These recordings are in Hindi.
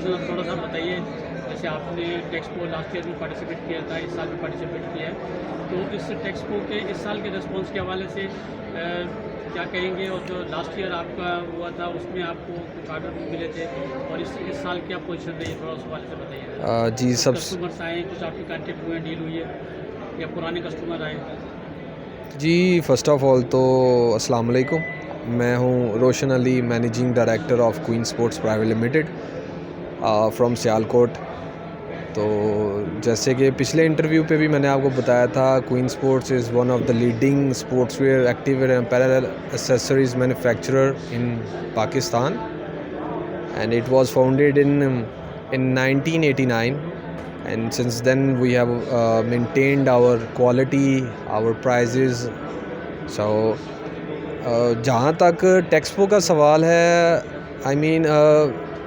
इंट्रोडक्शन आप थोड़ा सा बताइए। जैसे आपने टेक्सपो लास्ट ईयर में पार्टिसिपेट किया था, इस साल भी पार्टिसिपेट किया है, तो इस टेक्सपो के इस साल के रिस्पॉन्स के हवाले से क्या कहेंगे? और जो लास्ट ईयर आपका हुआ था उसमें आपको कुछ ऑर्डर मिले थे, और इस साल क्या पोजीशन रही है, थोड़ा उस हवाले से बताइए। जी सब कस्टमर्स आए हैं, कुछ आपके कांटेक्ट हुए हैं, डील हुई है, या पुराने कस्टमर आए हैं? जी फर्स्ट ऑफ ऑल तो अस्सलाम वालेकुम। मैं हूँ Roshan Ali, managing director of Queen Sports private limited from Sialkot. तो जैसे कि पिछले इंटरव्यू पे भी मैंने आपको बताया था, Queen Sports is one of the leading sportswear activewear and apparel accessories manufacturer in Pakistan, and it was founded in 1989, and since then we have maintained our quality, our prices. So जहाँ तक टेक्सपो का सवाल है, आई मीन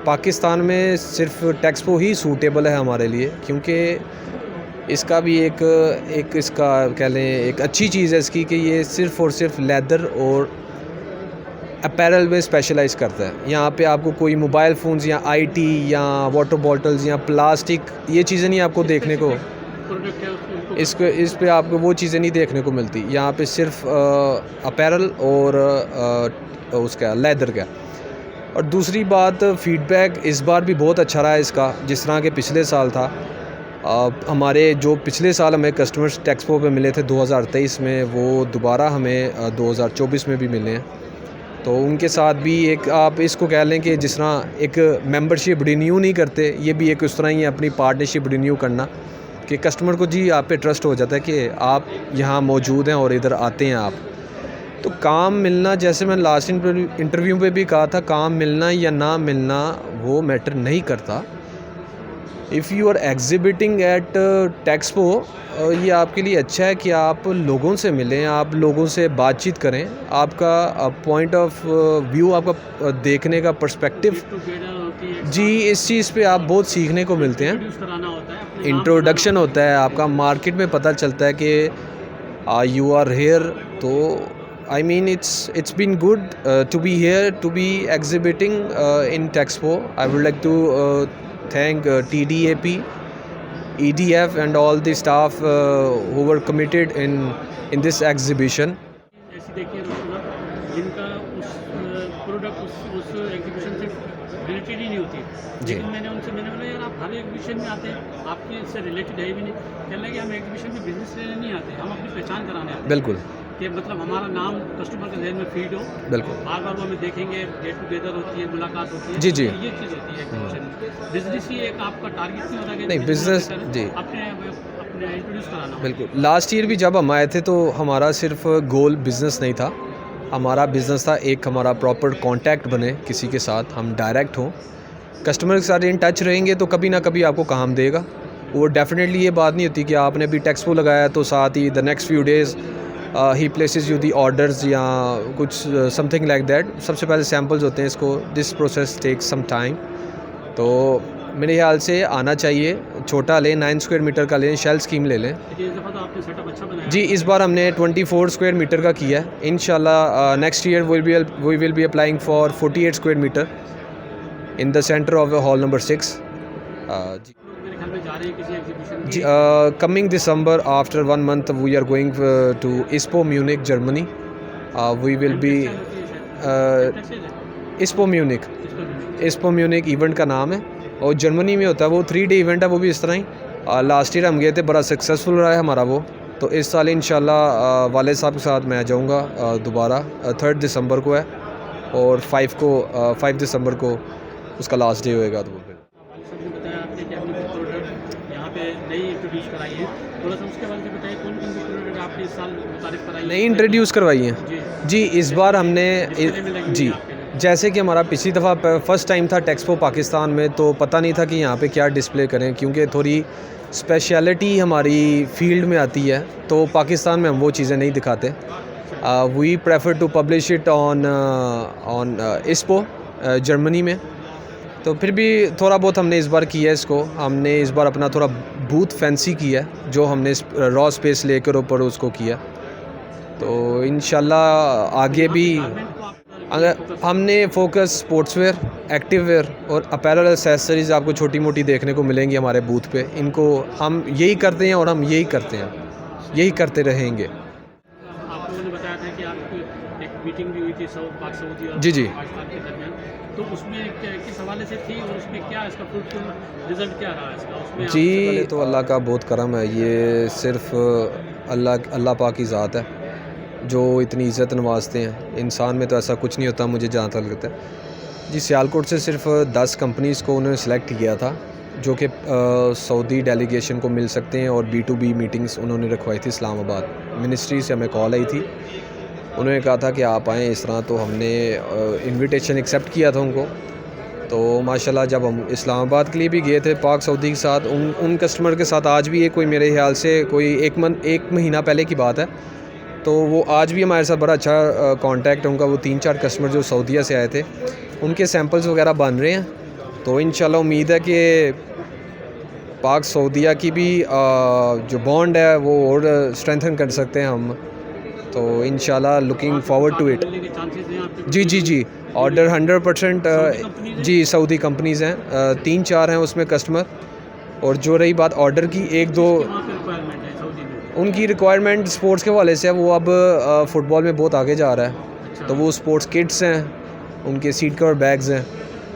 पाकिस्तान में सिर्फ टेक्सपो ही सूटेबल है हमारे लिए, क्योंकि इसका भी एक इसका कह लें एक अच्छी चीज़ है इसकी कि ये सिर्फ़ और सिर्फ लेदर और अपैरल में स्पेशलाइज़ करता है। यहाँ पे आपको कोई मोबाइल फ़ोन्स या आईटी या वाटर बॉटल्स या प्लास्टिक ये चीज़ें नहीं आपको देखने को, प्रोडक्ट है उसको इस पे आपको वो चीज़ें नहीं देखने को मिलती। यहाँ पे सिर्फ अपैरल और उसका लेदर का। और दूसरी बात, फ़ीडबैक इस बार भी बहुत अच्छा रहा है इसका, जिस तरह के पिछले साल था। हमारे जो पिछले साल हमें कस्टमर्स टेक्सपो पे मिले थे 2023 में, वो दोबारा हमें 2024 में भी मिले हैं। तो उनके साथ भी एक आप इसको कह लें कि जिस तरह एक मेंबरशिप रिन्यू नहीं करते, ये भी एक उस तरह ही है अपनी पार्टनरशिप रिन्यू करना, कि कस्टमर को जी आप पे ट्रस्ट हो जाता है कि आप यहाँ मौजूद हैं और इधर आते हैं आप। तो काम मिलना, जैसे मैंने लास्ट इंटरव्यू पे भी कहा था, काम मिलना या ना मिलना वो मैटर नहीं करता। If you are exhibiting at Texpo, ये आपके लिए अच्छा है कि आप लोगों से मिलें, आप लोगों से बातचीत करें, आपका पॉइंट ऑफ व्यू, आपका देखने का पर्सपेक्टिव, टुगेदर होती है, जी इस चीज़ पे आप बहुत सीखने को मिलते हैं। इंट्रोड्यूस कराना होता है, अपने नाम इंट्रोडक्शन होता है आपका, मार्केट में पता चलता है कि यू आर हेयर। तो I mean it's been good to be here, to be exhibiting in Texpo. I would like to thank TDAP, EDF and all the staff who were committed in this exhibition. ऐसी देखिए रोशना, जिनका उस प्रोडक्ट उस एग्जीबिशन से रिलेटेड ही नहीं होती, जी। लेकिन मैंने बोला यार आप हर एग्जीबिशन में आते हैं, आपके इससे रिलेटेड है भी नहीं। कहने लगे हम एग्जीबिशन में बिजनेस लेने नहीं आते, हम अपनी पहचान कराने आते हैं, बिल्कुल कि मतलब हमारा नाम कस्टमर के जहन में फीड हो, बिल्कुल। बार बार वो हमें देखेंगे, गेट टुगेदर होती है, मुलाकात होती है। जी, जी। तो ये चीज़ होती है एग्जीबिशन में। बिजनेस ही एक आपका टारगेट नहीं होता कि नहीं, business, जी। अपने अपने इंट्रोड्यूस कराना। बिल्कुल। लास्ट ईयर भी जब हम आए थे तो हमारा सिर्फ गोल बिज़नेस नहीं था, हमारा बिज़नेस था एक हमारा प्रॉपर कांटेक्ट बने किसी के साथ, हम डायरेक्ट हों, कस्टमर के साथ इन टच रहेंगे तो कभी ना कभी आपको काम देगा। वो डेफिनेटली ये बात नहीं होती कि आपने अभी टेक्सपो लगाया तो साथ ही द नेक्स्ट फ्यू डेज़ ही प्लेसेस यू दी ऑर्डर्स या कुछ समथिंग लाइक दैट। सबसे पहले सैम्पल्स होते हैं, इसको this process takes some time. तो मेरे ख्याल से आना चाहिए, छोटा लें, 9 स्क्वायर मीटर का लें, शेल स्कीम ले लें। लेकिन इस दफ़ा तो आपने सेटअप अच्छा बनाया। जी इस बार हमने 24 स्क्वायर मीटर का किया है। इंशाल्लाह next year we will be applying for 48 square metre in the centre of hall number 6। जी मेरे ख्याल में जा रहे हैं किसी एग्जीबिशन में। जी coming December, after 1 month we are going to ISPO Munich, Germany. We will be ISPO Munich, ISPO Munich event का नाम है और जर्मनी में होता है वो, 3 डे इवेंट है वो भी इस तरह ही। लास्ट ईयर हम गए थे, बड़ा सक्सेसफुल रहा है हमारा वो। तो इस साल इंशाल्लाह वाले साहब के साथ मैं जाऊंगा दोबारा। 3 दिसंबर को है और 5 दिसंबर को उसका लास्ट डे होएगा। तो फिर वालिद साहब ने बताया आपने कि आपने कुछ प्रोडक्ट यहाँ पे नई इंट्रोड्यूस कराई है, थोड़ा सा उसके बारे में बताइए कौन कौन सी प्रोडक्ट आपने इस साल मुतारिफ कराई है? नई इंट्रोड्यूस करवाई हैं जी। जी। इस बार हमने डिस्प्ले में लगी हुई जी है आपके लिए। जैसे कि हमारा पिछली दफ़ा फ़र्स्ट टाइम था टेक्सपो पाकिस्तान में, तो पता नहीं था कि यहाँ पे क्या डिस्प्ले करें, क्योंकि थोड़ी स्पेशलिटी हमारी फील्ड में आती है, तो पाकिस्तान में हम वो चीज़ें नहीं दिखाते। We prefer to publish it on ISPO Germany में। तो फिर भी थोड़ा बहुत हमने इस बार किया है इसको, हमने इस बार अपना थोड़ा बूथ फैंसी किया है, जो हमने रॉ स्पेस लेकर ऊपर उसको किया। तो इंशाल्लाह आगे भी गारमेंट को आप अगर हमने focus sports wear, active wear और अपैरल एक्सेसरीज़ आपको छोटी मोटी देखने को मिलेंगी हमारे बूथ पे। इनको हम यही करते हैं और हम यही करते हैं, यही करते रहेंगे। आप लोगों ने बताया था कि आपकी एक मीटिंग भी हुई थी पाक सऊदी और जी, जी। पाकिस्तान के दरमियान, तो उसमें किस हवाले से थी और उसमें क्या इसका फ्रूटफुल रिजल्ट क्या रहा इसका? उसमें जी, आप पहले तो अल्लाह का बहुत करम है, ये सिर्फ़ अल्लाह पाक की ज़ात है जो इतनी इज़्ज़त नवाजते हैं। इंसान में तो ऐसा कुछ नहीं होता मुझे जहाँ तक लगता है। जी, सियालकोट से सिर्फ़ 10 कंपनीज़ को उन्होंने सेलेक्ट किया था जो कि सऊदी डेलीगेशन को मिल सकते हैं, और B2B मीटिंग्स उन्होंने रखवाई थी इस्लामाबाद। मिनिस्ट्री से हमें कॉल आई थी, उन्होंने कहा था कि आप आएँ इस तरह, तो हमने इन्विटेशन एक्सेप्ट किया था उनको। तो माशाल्लाह जब हम इस्लामाबाद के लिए भी गए थे पाक सऊदी के साथ, उन कस्टमर के साथ आज भी ये कोई मेरे ख्याल से कोई एक महीना पहले की बात है, तो वो आज भी हमारे साथ बड़ा अच्छा कांटेक्ट है उनका। वो 3-4 कस्टमर जो सऊदीया से आए थे उनके सैंपल्स वगैरह बन रहे हैं, तो इंशाल्लाह उम्मीद है कि पाक सऊदीया की भी जो बॉन्ड है वो और स्ट्रेंथन कर सकते हैं हम, तो इंशाल्लाह लुकिंग फॉरवर्ड टू इट। मिलने के चांसेस हैं आपके? जी, जी, जी, ऑर्डर 100% जी सऊदी कंपनीज़ हैं, 3-4 हैं उसमें कस्टमर। और जो रही बात ऑर्डर की, 1-2 वहाँ पे रिक्वायरमेंट है सऊदी में? उनकी रिक्वायरमेंट स्पोर्ट्स के हवाले से है, वो अब फ़ुटबॉल में बहुत आगे जा रहा है, अच्छा। तो वो स्पोर्ट्स किट्स हैं, उनके सीट कवर बैग्स हैं,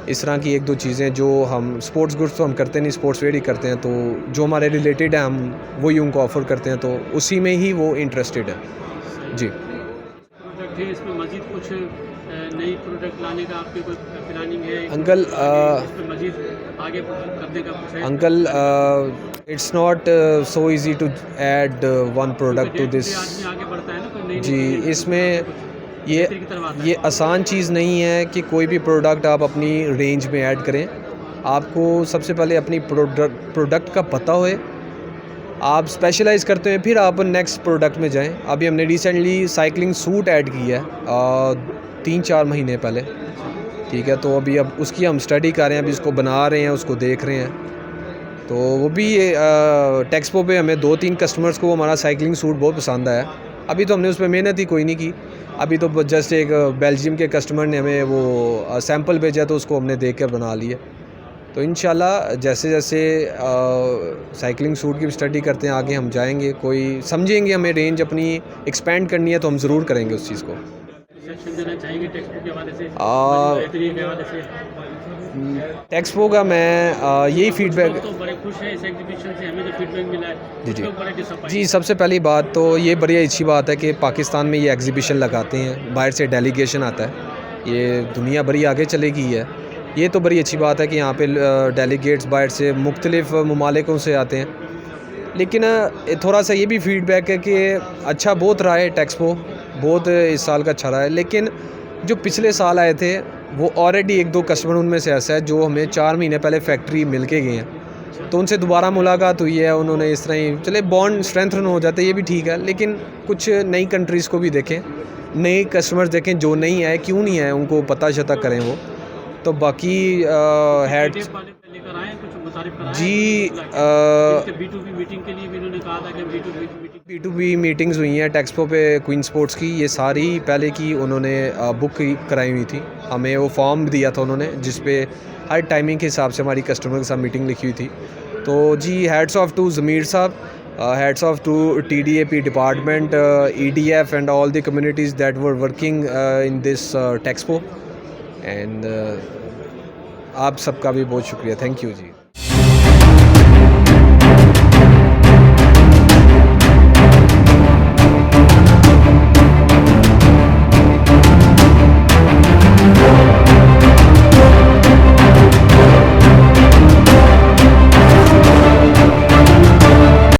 इस तरह की 1-2 चीज़ें जो हम स्पोर्ट्स गुड्स तो हम करते नहीं, स्पोर्ट्स वेयर ही करते हैं, तो जो हमारे रिलेटेड है हम वही उनको ऑफ़र करते हैं, तो उसी में ही वो इंटरेस्टेड है। जी। प्रोडक्ट है, इसमें मज़ीद कुछ नई प्रोडक्ट लाने का आपकी कोई प्लानिंग है? अंकल, इसमें मज़ीद आगे करने का कुछ है? Uncle, it's not so easy to add one product to this. आदमी आगे बढ़ता है ना, कोई नई जी, चीज़ें इसमें ये बेहतरी की तरफ आता है। ये आसान चीज़ नहीं है कि कोई भी प्रोडक्ट आप अपनी रेंज में ऐड करें। आपको सबसे पहले अपनी प्रोडक्ट का पता होए, आप स्पेशलाइज़ करते हैं, फिर आप नेक्स्ट प्रोडक्ट में जाएं। अभी हमने रिसेंटली साइकिलिंग सूट ऐड की है 3-4 महीने पहले, ठीक है, तो अभी अब उसकी हम स्टडी कर रहे हैं, अभी उसको बना रहे हैं, उसको देख रहे हैं, तो वो भी टेक्सपो पे हमें 2-3 कस्टमर्स को हमारा साइकिलिंग सूट बहुत पसंद आया। अभी तो हमने उस पर मेहनत ही कोई नहीं की, अभी तो जस्ट एक बेल्जियम के कस्टमर ने हमें वो सैंपल भेजा, तो उसको हमने देख कर बना लिया। तो इंशाल्लाह जैसे जैसे साइकिलिंग सूट की स्टडी करते हैं आगे हम जाएंगे, कोई समझेंगे हमें रेंज अपनी एक्सपेंड करनी है तो हम ज़रूर करेंगे उस चीज़ को। सेक्शन देना चाहेंगे टेक्सटबुक के हवाले से, आ, बेहतरी के हवाले से? टेक्सपो का मैं यही फीडबैक। लोग तो बड़े खुश हैं इस एग्जीबिशन से, हमें जो फीडबैक मिला है जी, जी। लोग बड़े डिसअपॉइंट। जी, सबसे पहली बात तो ये बड़ी अच्छी बात है कि पाकिस्तान में ये एग्ज़िबिशन लगाते हैं, बाहर से डेलीगेशन आता है, ये दुनिया बड़ी आगे चलेगी है, ये तो बड़ी अच्छी बात है कि यहाँ पे डेलीगेट्स बाहर से मुख्तलिफ़ ममालिकों से आते हैं। लेकिन थोड़ा सा ये भी फीडबैक है कि अच्छा बहुत रहा है टेक्सपो, बहुत इस साल का अच्छा रहा है, लेकिन जो पिछले साल आए थे वो ऑलरेडी 1-2 कस्टमर उनमें से ऐसा है जो हमें 4 महीने पहले फैक्ट्री मिल के गए हैं, तो उनसे दोबारा मुलाकात हुई है, उन्होंने इस तरह ही चले बॉन्ड स्ट्रेंथन हो जाते, ये भी ठीक है, लेकिन कुछ नई कंट्रीज़ को भी देखें, नए कस्टमर्स देखें जो नहीं आए, क्यों नहीं आए, उनको पता शता करें वो। तो बाकी हेड लेकर आए कुछ मुतारिफ कराएं? जी, B2B मीटिंग के लिए भी इन्होंने कहा था कि B2B मीटिंग्स हुई हैं टेक्सपो पे क्वीन स्पोर्ट्स की, ये सारी पहले की उन्होंने बुक कराई हुई थी, हमें वो फॉर्म दिया था उन्होंने जिस पे हर टाइमिंग के हिसाब से हमारी कस्टमर के साथ मीटिंग लिखी हुई थी। तो जी, हैट्स ऑफ टू ज़मीर साहब, hats off to TDAP department, EDF and all the communities that were working in this Texpo, and आप सबका भी बहुत शुक्रिया, थैंक यू जी।